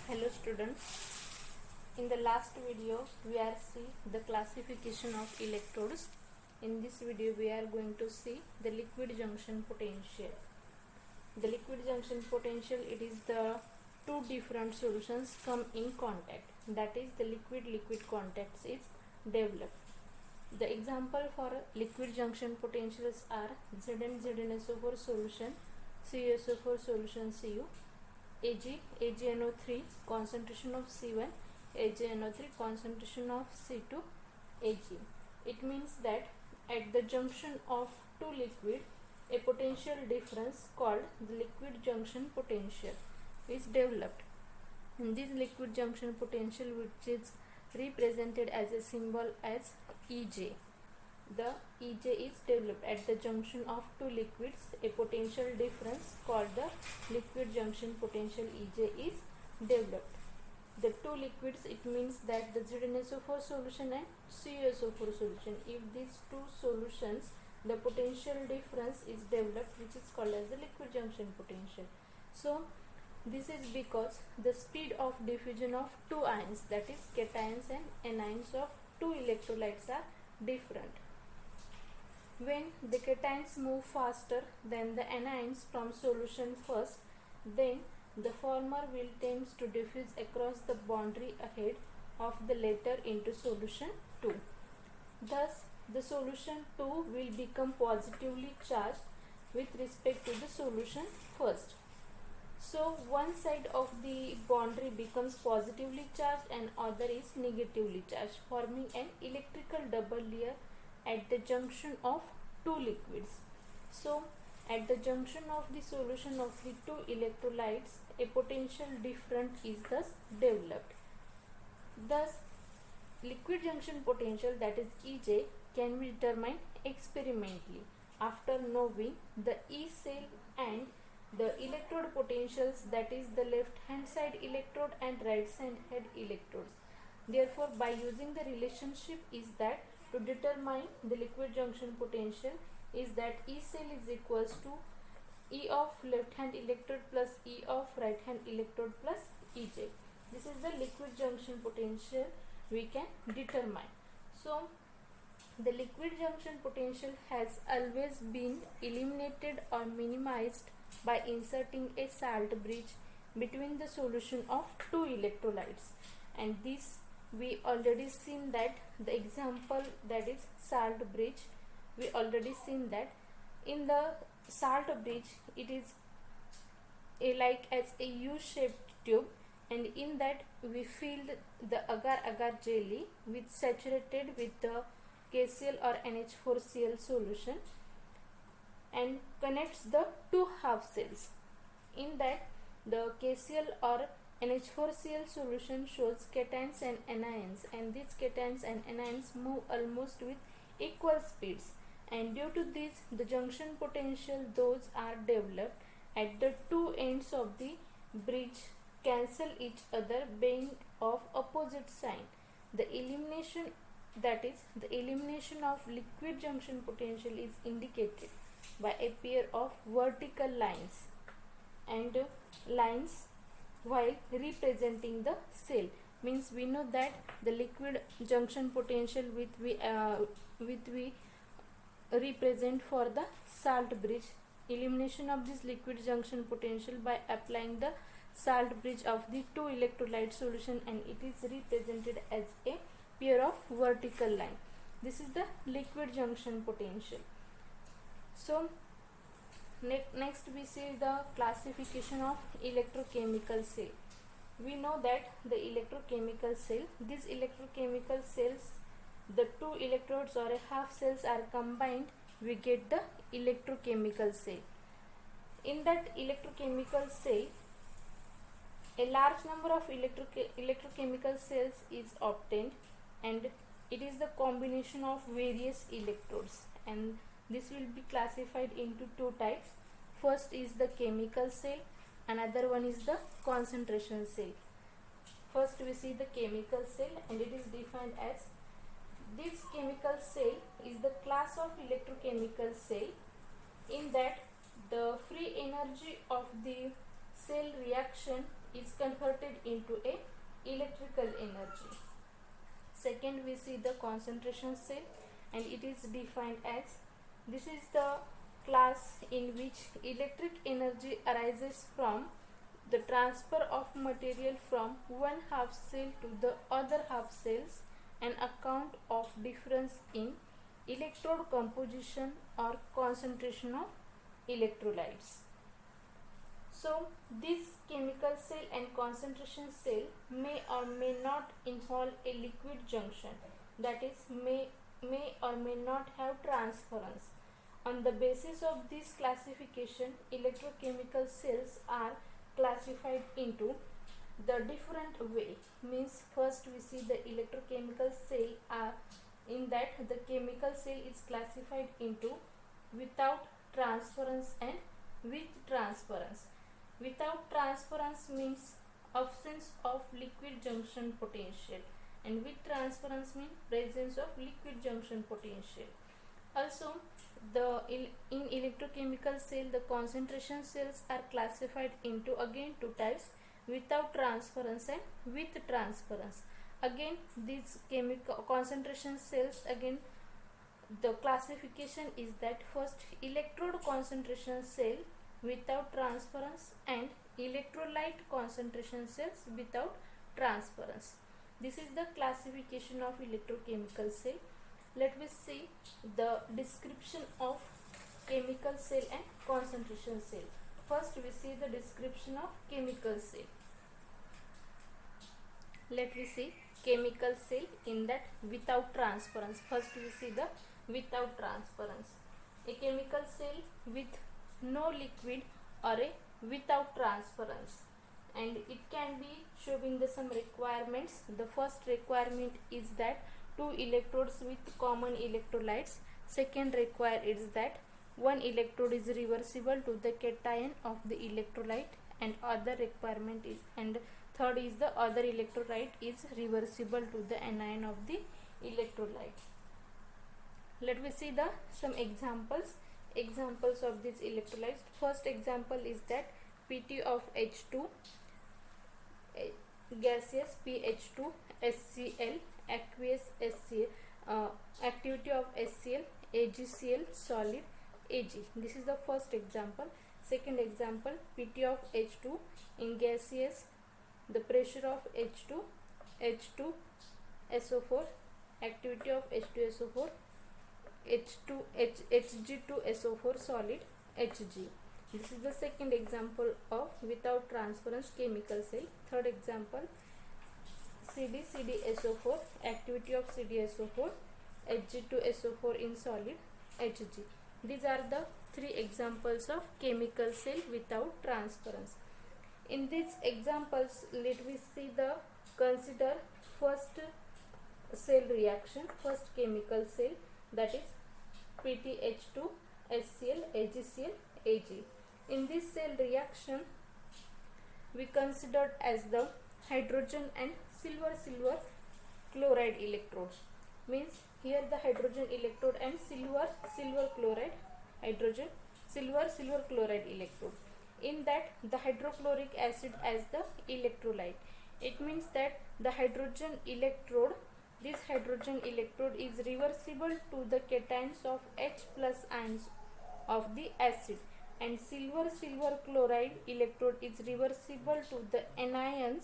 Hello students, in the last video we are see the classification of electrodes. In this video we are going to see the liquid junction potential. The liquid junction potential, it is the two different solutions come in contact, that is the liquid contacts is developed. The example for liquid junction potentials are ZnSO4 solution, CuSO4 solution Cu, AgNO3 concentration of C1, AgNO3 concentration of C2, Ag. It means that at the junction of two liquid, a potential difference called the liquid junction potential is developed. In this liquid junction potential, which is represented as a symbol as Ej. The Ej is developed at the junction of two liquids. A potential difference called the liquid junction potential Ej is developed. The two liquids, it means that the ZnSO4 solution and CuSO4 solution. If these two solutions, the potential difference is developed, which is called as the liquid junction potential. So this is because the speed of diffusion of two ions, that is cations and anions of two electrolytes, are different. When the cations move faster than the anions from solution first, then the former will tend to diffuse across the boundary ahead of the latter into solution 2. Thus, the solution 2 will become positively charged with respect to the solution first. So, one side of the boundary becomes positively charged and other is negatively charged, forming an electrical double layer at the junction of two liquids. So, at the junction of the solution of the two electrolytes, a potential difference is thus developed. Thus, liquid junction potential, that is Ej, can be determined experimentally after knowing the E cell and the electrode potentials, that is the left hand side electrode and right side electrodes. Therefore, by using the relationship is that to determine the liquid junction potential is that E cell is equals to E of left hand electrode plus E of right hand electrode plus Ej. This is the liquid junction potential we can determine. So, the liquid junction potential has always been eliminated or minimized by inserting a salt bridge between the solution of two electrolytes, and this we already seen that the example, that is salt bridge, we already seen that in the salt bridge it is like as a U-shaped tube, and in that we filled the agar-agar jelly with saturated with the KCl or NH4Cl solution and connects the two half cells. In that, the KCl or NH4Cl solution shows cations and anions, and these cations and anions move almost with equal speeds, and due to this the junction potential those are developed at the two ends of the bridge cancel each other being of opposite sign. The elimination, that is the elimination of liquid junction potential, is indicated by a pair of vertical lines and lines while representing the cell. Means we know that the liquid junction potential with we represent for the salt bridge. Elimination of this liquid junction potential by applying the salt bridge of the two electrolyte solution, and it is represented as a pair of vertical line. This is the liquid junction potential. So next we see the classification of electrochemical cell. We know that the electrochemical cell, these electrochemical cells, the two electrodes or a half cells are combined, we get the electrochemical cell. In that electrochemical cell, a large number of electrochemical cells is obtained, and it is the combination of various electrodes, and this will be classified into two types. First is the chemical cell, another one is the concentration cell. First we see the chemical cell, and it is defined as, this chemical cell is the class of electrochemical cell in that the free energy of the cell reaction is converted into a electrical energy. Second, we see the concentration cell, and it is defined as, this is the class in which electric energy arises from the transfer of material from one half cell to the other half cells on account of difference in electrode composition or concentration of electrolytes. So this chemical cell and concentration cell may or may not involve a liquid junction, that is may or may not have transference. On the basis of this classification, electrochemical cells are classified into the different way. Means first we see the electrochemical cell are, in that the chemical cell is classified into without transference and with transference. Without transference means absence of liquid junction potential, and with transference means presence of liquid junction potential. Also, in electrochemical cell, the concentration cells are classified into again two types, without transference and with transference. Again, these chemical concentration cells, again the classification is that first electrode concentration cell without transference and electrolyte concentration cells without transference. This is the classification of electrochemical cell. Let me see the description of chemical cell and concentration cell. First we see the description of chemical cell. Let me see chemical cell in that without transference. First we see the without transference. A chemical cell with no liquid or a without transference, and it can be showing the some requirements. The first requirement is that two electrodes with common electrolytes. Second require is that one electrode is reversible to the cation of the electrolyte, and other requirement is, and third is the other electrolyte is reversible to the anion of the electrolyte. Let me see the some examples of these electrolytes. First example is that Pt of H2, gaseous PH2, SCl, aqueous SCl, activity of SCl, AgCl, solid Ag. This is the first example. Second example, Pt of H2 in gaseous, the pressure of H2, H2SO4, activity of H2SO4, Hg2SO4, solid Hg. This is the second example of without transference chemical cell. Third example, CdSO4, activity of CdSO4, Hg2SO4 in solid Hg. These are the three examples of chemical cell without transference. In these examples, let me see the consider first cell reaction, first chemical cell, that is PTH2, SCl, AgCl, Ag. In this cell reaction, we considered as the hydrogen and silver chloride electrodes. Means here the hydrogen electrode and silver chloride, hydrogen silver chloride electrode. In that the hydrochloric acid as the electrolyte. It means that the hydrogen electrode, this hydrogen electrode is reversible to the cations of H plus ions of the acid, and silver chloride electrode is reversible to the ion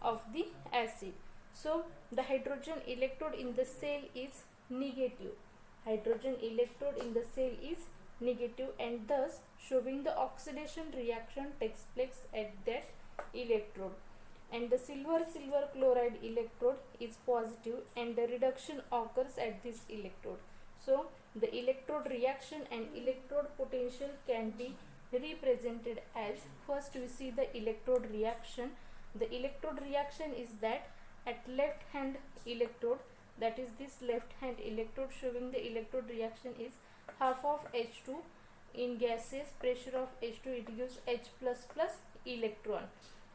of the acid. So the hydrogen electrode in the cell is negative. Hydrogen electrode in the cell is negative, and thus showing the oxidation reaction takes place at that electrode, and the silver chloride electrode is positive, and the reduction occurs at this electrode. So the electrode reaction and electrode potential can be represented as, first we see the electrode reaction. The electrode reaction is that at left hand electrode, that is this left hand electrode, showing the electrode reaction is half of H2 in gaseous, pressure of H2, it gives H plus electron,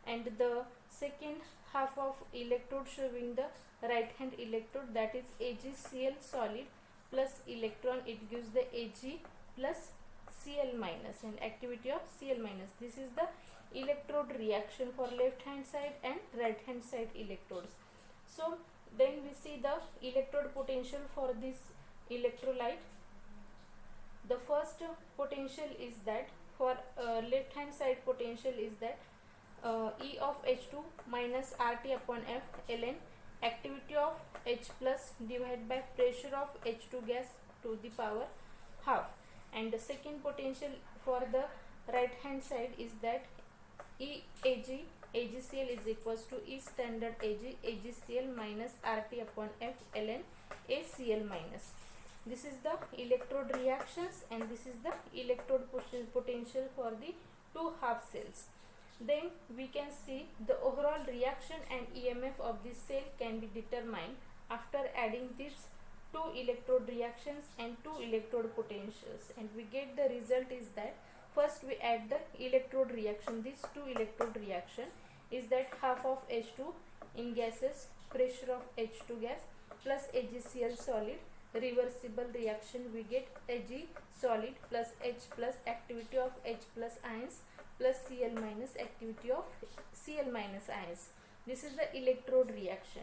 and the second half of electrode showing the right hand electrode, that is AgCl solid plus electron, it gives the Ag plus Cl minus and activity of Cl minus. This is the electrode reaction for left hand side and right hand side electrodes. So then we see the electrode potential for this electrolyte. The first potential is that for left hand side potential is that E of H2 minus RT upon F ln activity of H plus divided by pressure of H2 gas to the power half. And the second potential for the right hand side is that E Ag AgCl is equals to E standard Ag AgCl minus RT upon F ln ACl minus. This is the electrode reactions and this is the electrode potential for the two half cells. Then we can see the overall reaction and EMF of this cell can be determined after adding these two electrode reactions and two electrode potentials, and we get the result is that first we add the electrode reaction. These two electrode reaction is that half of H2 in gases, pressure of H2 gas plus AgCl solid, reversible reaction we get Ag solid plus H plus activity of H plus ions plus Cl minus activity of Cl minus ions. This is the electrode reaction.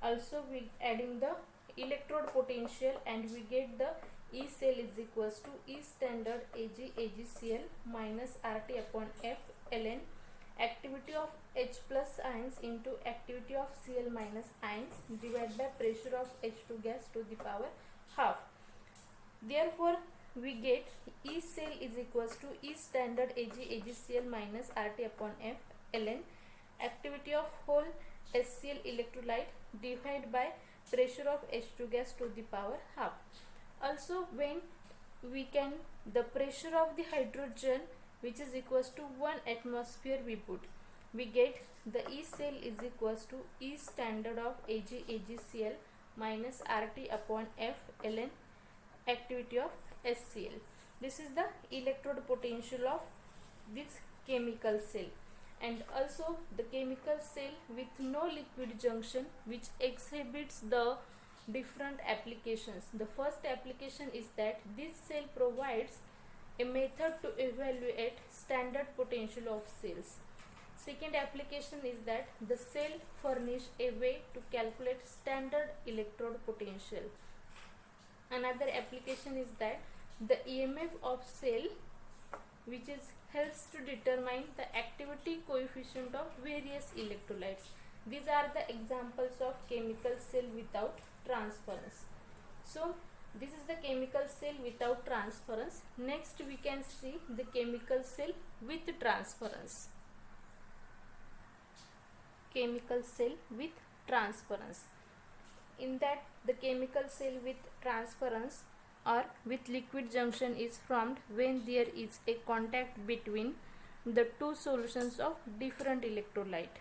Also we adding the electrode potential and we get the E cell is equals to E standard Ag AgCl minus RT upon F ln activity of H plus ions into activity of Cl minus ions divided by pressure of H2 gas to the power half. Therefore we get E cell is equals to E standard Ag AgCl minus RT upon F ln activity of whole HCl electrolyte divided by pressure of H2 gas to the power half. Also when we can the pressure of the hydrogen which is equals to 1 atmosphere we put, we get the E cell is equals to E standard of Ag AgCl minus RT upon F ln activity of HCl. This is the electrode potential of this chemical cell. And also the chemical cell with no liquid junction which exhibits the different applications. The first application is that this cell provides a method to evaluate standard potential of cells. Second application is that the cell furnish a way to calculate standard electrode potential. Another application is that the EMF of cell which is helps to determine the activity coefficient of various electrolytes. These are the examples of chemical cell without transference. So this is the chemical cell without transference. Next we can see the chemical cell with transference. Chemical cell with transference. In that the chemical cell with transference or with liquid junction is formed when there is a contact between the two solutions of different electrolyte.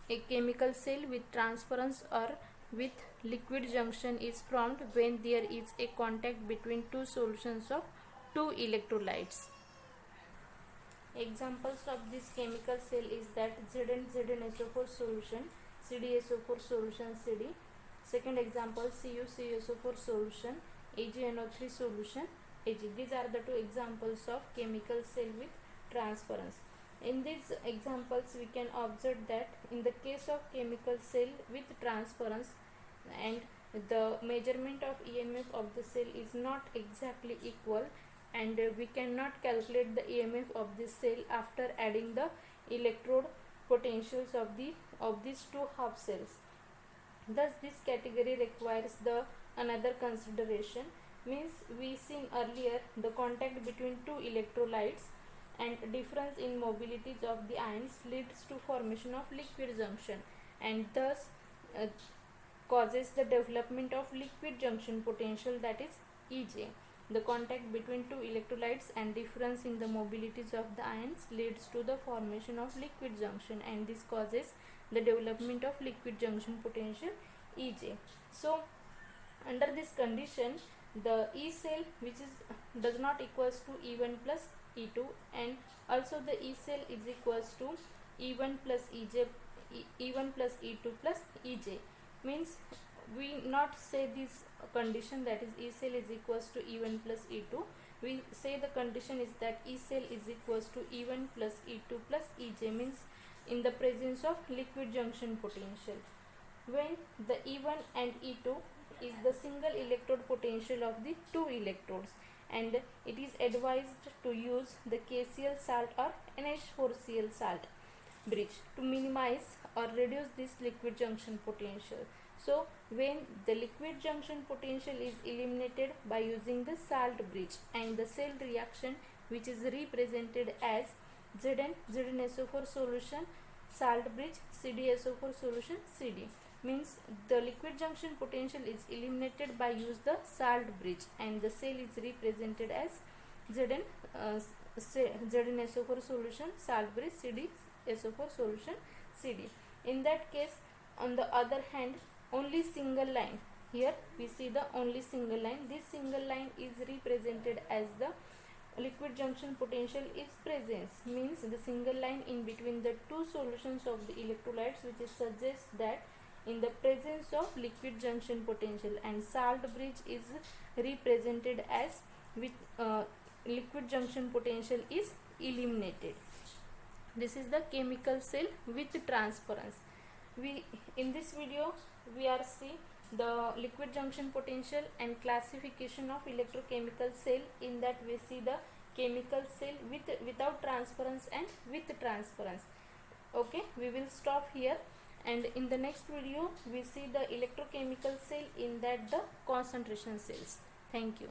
A chemical cell with transference or with liquid junction is formed when there is a contact between two solutions of two electrolytes. Examples of this chemical cell is that ZnZnSO4 solution, CdSO4 solution CD. Second example CuCuSO4 solution, AgNO3 solution Ag. These are the two examples of chemical cell with transference. In these examples we can observe that in the case of chemical cell with transference and the measurement of EMF of the cell is not exactly equal, and we cannot calculate the EMF of this cell after adding the electrode potentials of these two half cells. Thus this category requires the another consideration, means we seen earlier the contact between two electrolytes and difference in mobilities of the ions leads to formation of liquid junction and thus causes the development of liquid junction potential, that is EJ. The contact between two electrolytes and difference in the mobilities of the ions leads to the formation of liquid junction and this causes the development of liquid junction potential EJ. So under this condition the E cell which is does not equals to E1 plus E2 and also the E cell is equals to E1 plus EJ, E1 plus E2 plus EJ, means we not say this condition that is E cell is equals to E1 plus E2, we say the condition is that E cell is equals to E1 plus E2 plus Ej, means in the presence of liquid junction potential. When the E1 and E2 is the single electrode potential of the two electrodes, and it is advised to use the KCl salt or NH4Cl salt bridge to minimize or reduce this liquid junction potential. So when the liquid junction potential is eliminated by using the salt bridge, and the cell reaction which is represented as ZnSO4 solution salt bridge, CdSO4 solution CD, means the liquid junction potential is eliminated by use the salt bridge, and the cell is represented as ZnSO4 solution salt bridge, CdSO4 solution CD. In that case, on the other hand, only single line, here we see the only single line, this single line is represented as the liquid junction potential is presence, means the single line in between the two solutions of the electrolytes, which suggests that in the presence of liquid junction potential, and salt bridge is represented as with liquid junction potential is eliminated. This is the chemical cell with transference. In this video we are see the liquid junction potential and classification of electrochemical cell. In that we see the chemical cell without transference and with transference. Okay, we will stop here, and in the next video we see the electrochemical cell, in that the concentration cells. Thank you.